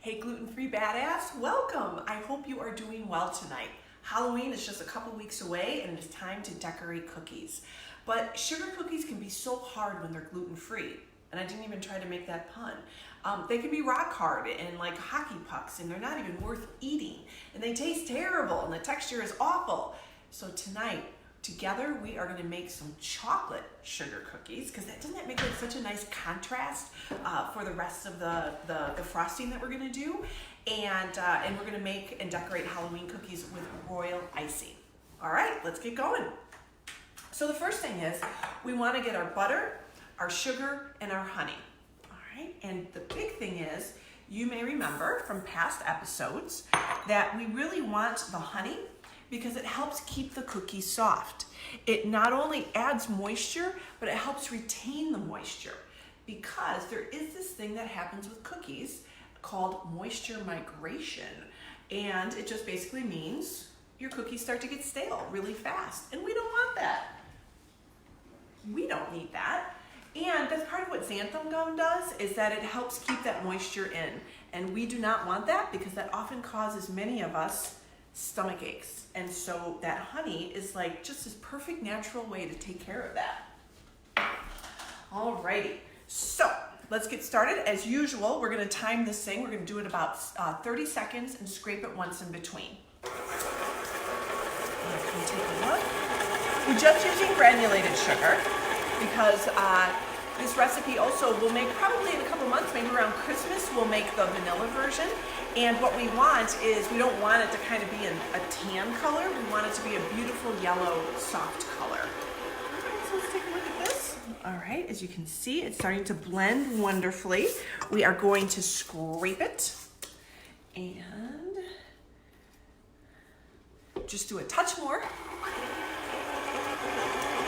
Hey, Gluten Free Badass, welcome. I hope you are doing well tonight. Halloween is just a couple weeks away and it is time to decorate cookies. But sugar cookies can be so hard when they're gluten-free. And I didn't even try to make that pun. They can be rock hard and like hockey pucks, and they're not even worth eating. And they taste terrible and the texture is awful. So tonight, together we are going to make some chocolate sugar cookies, because doesn't that make like such a nice contrast for the rest of the frosting that we're going to do, and we're going to make and decorate Halloween cookies with royal icing. All right, let's get going. So the first thing is we want to get our butter, our sugar, and our honey. All right, and the big thing is, you may remember from past episodes that we really want the honey because it helps keep the cookies soft. It not only adds moisture, but it helps retain the moisture, because there is this thing that happens with cookies called moisture migration. And it just basically means your cookies start to get stale really fast. And we don't want that. We don't need that. And that's part of what xanthan gum does, is that it helps keep that moisture in. And we do not want that, because that often causes many of us stomach aches. And so that honey is like just this perfect natural way to take care of that. Alrighty, so let's get started. As usual, we're gonna time this thing. We're gonna do it about 30 seconds and scrape it once in between. Can take a look. We're just using granulated sugar because this recipe also will make, probably in a couple months, maybe around Christmas, we'll make the vanilla version. And what we want is, we don't want it to kind of be a tan color. We want it to be a beautiful yellow, soft color. All right, so let's take a look at this. All right, as you can see, it's starting to blend wonderfully. We are going to scrape it and just do a touch more.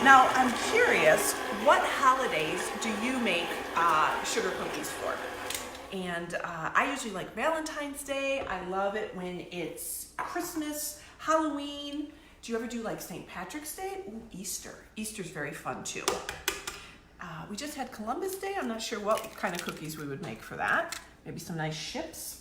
Now, I'm curious, what holidays do you make sugar cookies for? And I usually like Valentine's Day. I love it when it's Christmas, Halloween. Do you ever do like St. Patrick's Day? Ooh, Easter. Easter's very fun too. We just had Columbus Day. I'm not sure what kind of cookies we would make for that. Maybe some nice chips.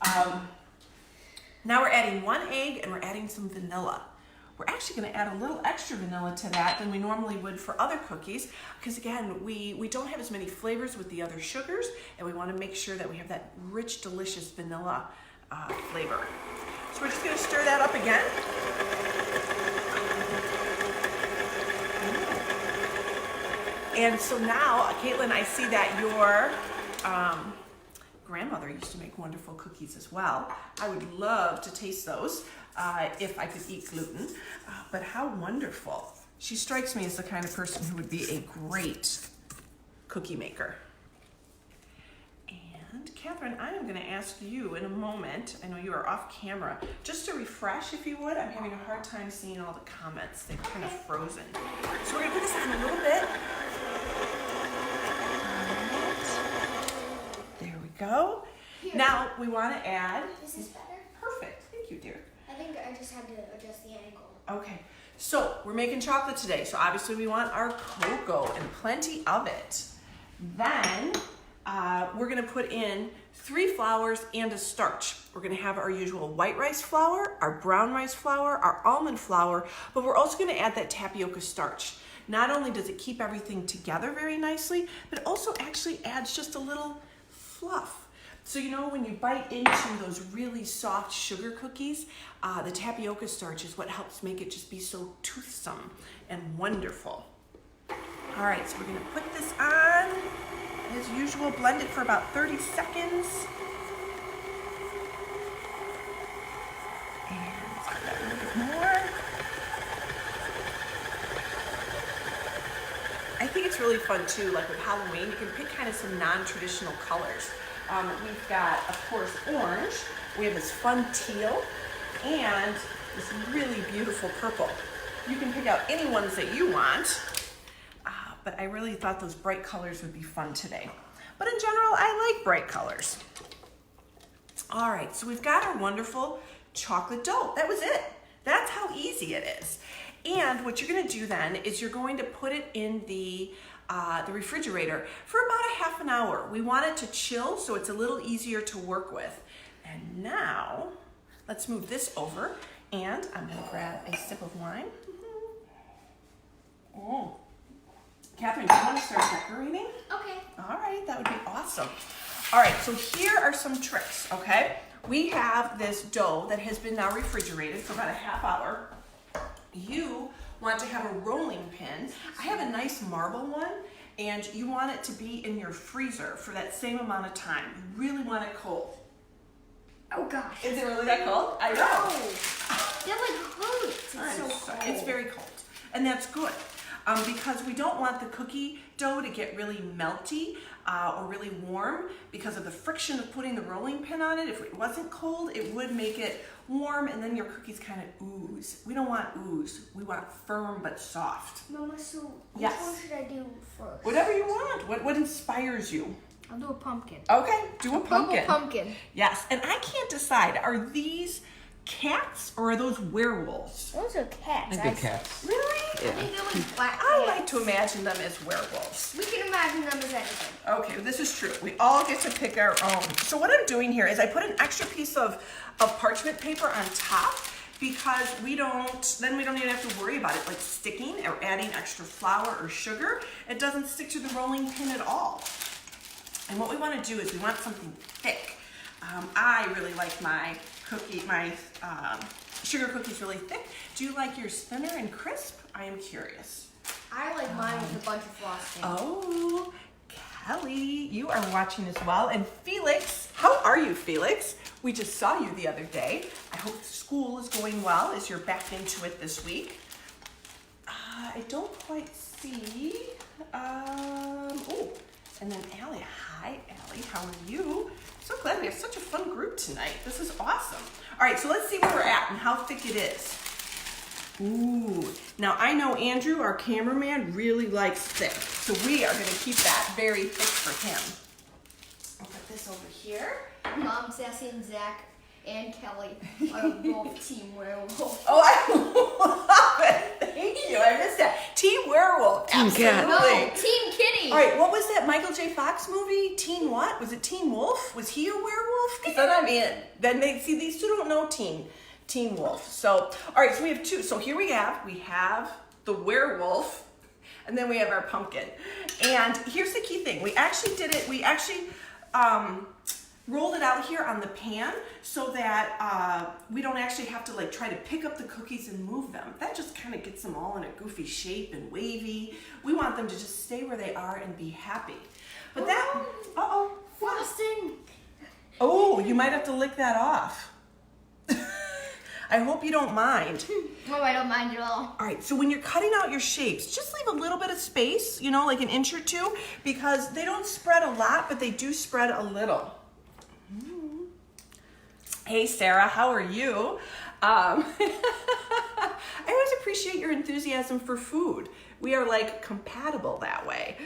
Now we're adding 1 egg and we're adding some vanilla. We're actually going to add a little extra vanilla to that than we normally would for other cookies, because again, we don't have as many flavors with the other sugars, and we want to make sure that we have that rich, delicious vanilla flavor. So we're just going to stir that up again. And so now, Caitlin, I see that your grandmother used to make wonderful cookies as well. I would love to taste those. If I could eat gluten, but how wonderful. She strikes me as the kind of person who would be a great cookie maker. And Catherine, I am gonna ask you in a moment, I know you are off camera, just to refresh if you would. I'm having a hard time seeing all the comments. They're kind of frozen. So we're gonna put this on a little bit. There we go. Here. Now we wanna add. This is better? Perfect, thank you, dear. I think I just had to adjust the angle. Okay, so we're making chocolate today, so obviously we want our cocoa and plenty of it. Then we're gonna put in 3 flours and a starch. We're gonna have our usual white rice flour, our brown rice flour, our almond flour, but we're also gonna add that tapioca starch. Not only does it keep everything together very nicely, but it also actually adds just a little fluff. So you know, when you bite into those really soft sugar cookies, the tapioca starch is what helps make it just be so toothsome and wonderful. All right, so we're gonna put this on. As usual, blend it for about 30 seconds. And let's put that a little bit more. I think it's really fun too, like with Halloween, you can pick kind of some non-traditional colors. We've got, of course, orange. We have this fun teal and this really beautiful purple. You can pick out any ones that you want, but I really thought those bright colors would be fun today. But in general, I like bright colors. All right, so we've got our wonderful chocolate dough. That was it. That's how easy it is. And what you're gonna do then is you're going to put it in the the refrigerator for about a half an hour. We want it to chill so it's a little easier to work with. And now, let's move this over, and I'm gonna grab a sip of wine. Oh. Catherine, do you want to start decorating? Okay. All right, that would be awesome. All right, so here are some tricks, okay? We have this dough that has been now refrigerated for about a half hour. You want to have a rolling pin. I have a nice marble one, and you want it to be in your freezer for that same amount of time. You really want it cold. Oh gosh. Is it really that cold? I know. That like hurts. It's so cold. It's very cold, and that's good. Because we don't want the cookie dough to get really melty or really warm because of the friction of putting the rolling pin on it. If it wasn't cold, it would make it warm, and then your cookies kind of ooze. We don't want ooze. We want firm but soft. Mama, so Yes. which one should I do first? Whatever you want. What inspires you? I'll do a pumpkin. Okay, do a pumpkin. Purple pumpkin. Yes, and I can't decide. Are these cats or are those werewolves? Those are cats. I think they're cats. Really? I think they're like black I cats. like to imagine them as werewolves. We can imagine them as anything. Okay, this is true. We all get to pick our own. So what I'm doing here is I put an extra piece of parchment paper on top because then we don't even have to worry about it like sticking or adding extra flour or sugar. It doesn't stick to the rolling pin at all. And what we want to do is we want something thick. I really like my sugar cookies really thick. Do you like yours thinner and crisp? I am curious. I like mine with a bunch of frosting. Oh, Kelly, you are watching as well. And Felix, how are you, Felix? We just saw you the other day. I hope school is going well as you're back into it this week. I don't quite see. Oh, and then Allie. Hi, Allie. How are you? So glad we have such a fun group tonight. This is awesome. All right, so let's see where we're at and how thick it is. Ooh, now I know Andrew, our cameraman, really likes thick. So we are gonna keep that very thick for him. I'll put this over here. Mom, Sassy, and Zach, and Kelly are both Team Werewolf. Oh, I love it. Thank you, I missed that. Team Werewolf, Team Cat. absolutely. No, Team Kitty. All right, what was that Michael J. Fox movie? Teen what? Was it Teen Wolf? Was he a werewolf? Because then I'm in. Then these two don't know Teen Wolf. So, all right, so we have two. So here we have the werewolf, and then we have our pumpkin. And here's the key thing. We actually rolled it out here on the pan so that we don't actually have to like try to pick up the cookies and move them. That just kind of gets them all in a goofy shape and wavy. We want them to just stay where they are and be happy. But Frosting. Oh, you might have to lick that off. I hope you don't mind. Oh, I don't mind at all. All right, so when you're cutting out your shapes, just leave a little bit of space, like an inch or two, because they don't spread a lot, but they do spread a little. Hey, Sarah, how are you? I always appreciate your enthusiasm for food. We are like compatible that way.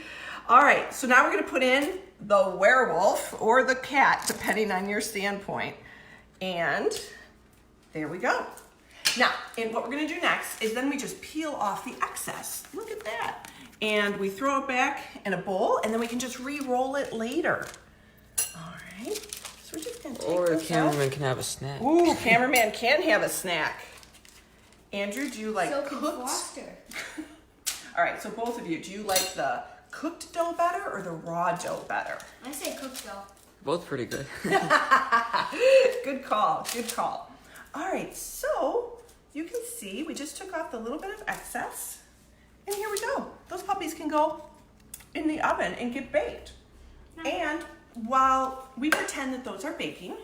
All right, so now we're gonna put in the werewolf or the cat, depending on your standpoint. And there we go. Now, and what we're gonna do next is then we just peel off the excess. Look at that. And we throw it back in a bowl, and then we can just re-roll it later. All right, so we're just gonna take Or the this cameraman out. can have a snack. Ooh, cameraman can have a snack. Andrew, do you like So can cooked? Foster. All right, so both of you, do you like the cooked dough better or the raw dough better? I say cooked dough. Both pretty good. Good call, good call. All right, so you can see we just took off the little bit of excess, and here we go. Those puppies can go in the oven and get baked. And while we pretend that those are baking,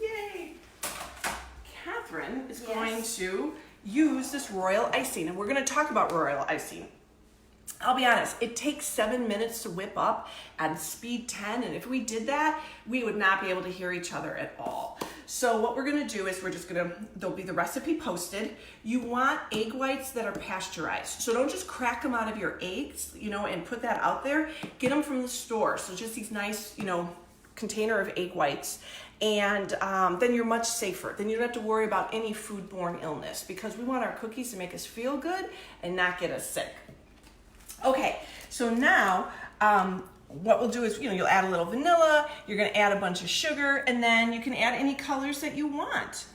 yay, Catherine is going to use this royal icing, and we're going to talk about royal icing. I'll be honest, it takes 7 minutes to whip up at speed 10, and if we did that, we would not be able to hear each other at all. So what we're gonna do is there'll be the recipe posted. You want egg whites that are pasteurized. So don't just crack them out of your eggs, and put that out there. Get them from the store. So just these nice, container of egg whites. And then you're much safer. Then you don't have to worry about any foodborne illness because we want our cookies to make us feel good and not get us sick. Okay, so now what we'll do is, you'll add a little vanilla, you're gonna add a bunch of sugar, and then you can add any colors that you want.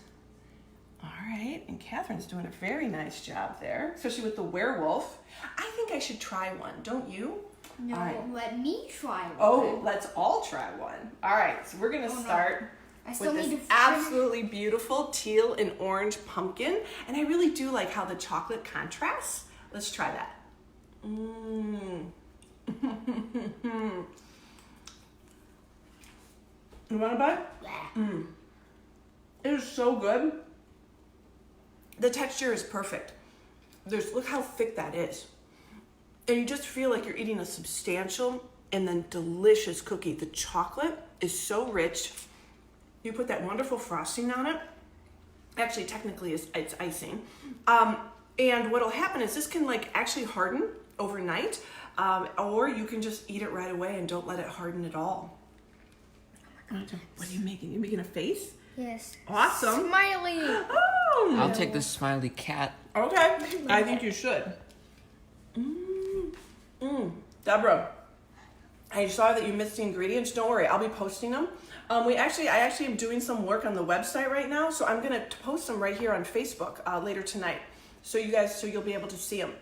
All right, and Catherine's doing a very nice job there, especially with the werewolf. I think I should try one, don't you? No, all right. Let me try one. Oh, let's all try one. All right, so we're gonna start with this absolutely beautiful teal and orange pumpkin, and I really do like how the chocolate contrasts. Let's try that. Mmm. You want a bite? Mmm. It is so good. The texture is perfect. Look how thick that is. And you just feel like you're eating a substantial and then delicious cookie. The chocolate is so rich. You put that wonderful frosting on it. Actually, technically, it's icing. And what'll happen is this can actually harden overnight, or you can just eat it right away and don't let it harden at all. What are you making? You making a face? Yes. Awesome. Smiley. Oh. I'll take the smiley cat. Okay. I think you should. Deborah, I saw that you missed the ingredients. Don't worry, I'll be posting them. I actually am doing some work on the website right now, so I'm gonna post them right here on Facebook later tonight, so you'll be able to see them.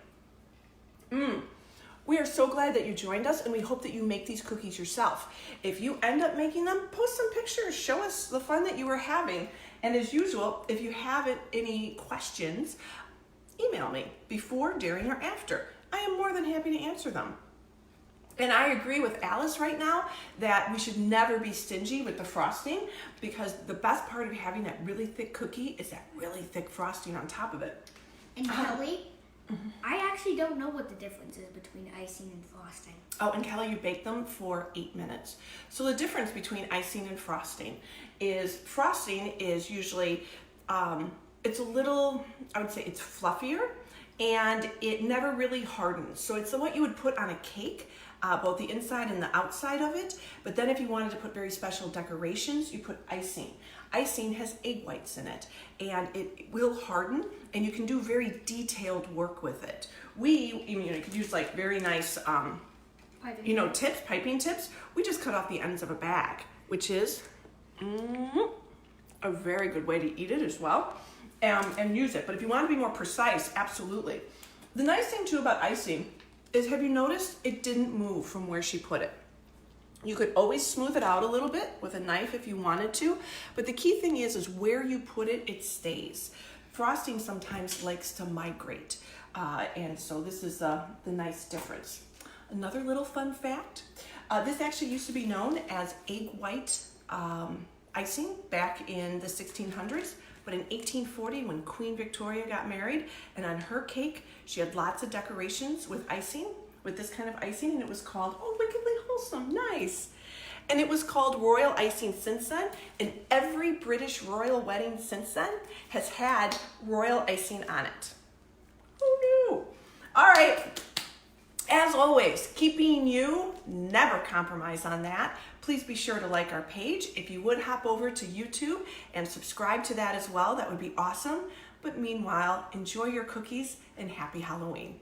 We are so glad that you joined us, and we hope that you make these cookies yourself. If you end up making them, post some pictures, show us the fun that you were having. And as usual, if you have any questions, email me before, during, or after. I am more than happy to answer them. And I agree with Alice right now that we should never be stingy with the frosting, because the best part of having that really thick cookie is that really thick frosting on top of it. And Kelly, I actually don't know what the difference is between icing and frosting. Oh, and Kelly, you bake them for 8 minutes. So the difference between icing and frosting is usually, it's a little, I would say it's fluffier, and it never really hardens. So it's what you would put on a cake, both the inside and the outside of it. But then if you wanted to put very special decorations, you put icing. Icing has egg whites in it, and it will harden, and you can do very detailed work with it. You could use very nice, piping tips. We just cut off the ends of a bag, which is a very good way to eat it as well, and use it. But if you want to be more precise, absolutely. The nice thing too about icing is, have you noticed it didn't move from where she put it? You could always smooth it out a little bit with a knife if you wanted to, but the key thing is where you put it, it stays. Frosting sometimes likes to migrate, and so this is the nice difference. Another little fun fact, this actually used to be known as egg white icing back in the 1600s, but in 1840 when Queen Victoria got married, and on her cake she had lots of decorations with icing, with this kind of icing, and it was called, Wickedly Wholesome, nice. And it was called royal icing since then, and every British royal wedding since then has had royal icing on it. Who knew? All right, as always, keep being you, never compromise on that. Please be sure to like our page. If you would hop over to YouTube and subscribe to that as well, that would be awesome. But meanwhile, enjoy your cookies and happy Halloween.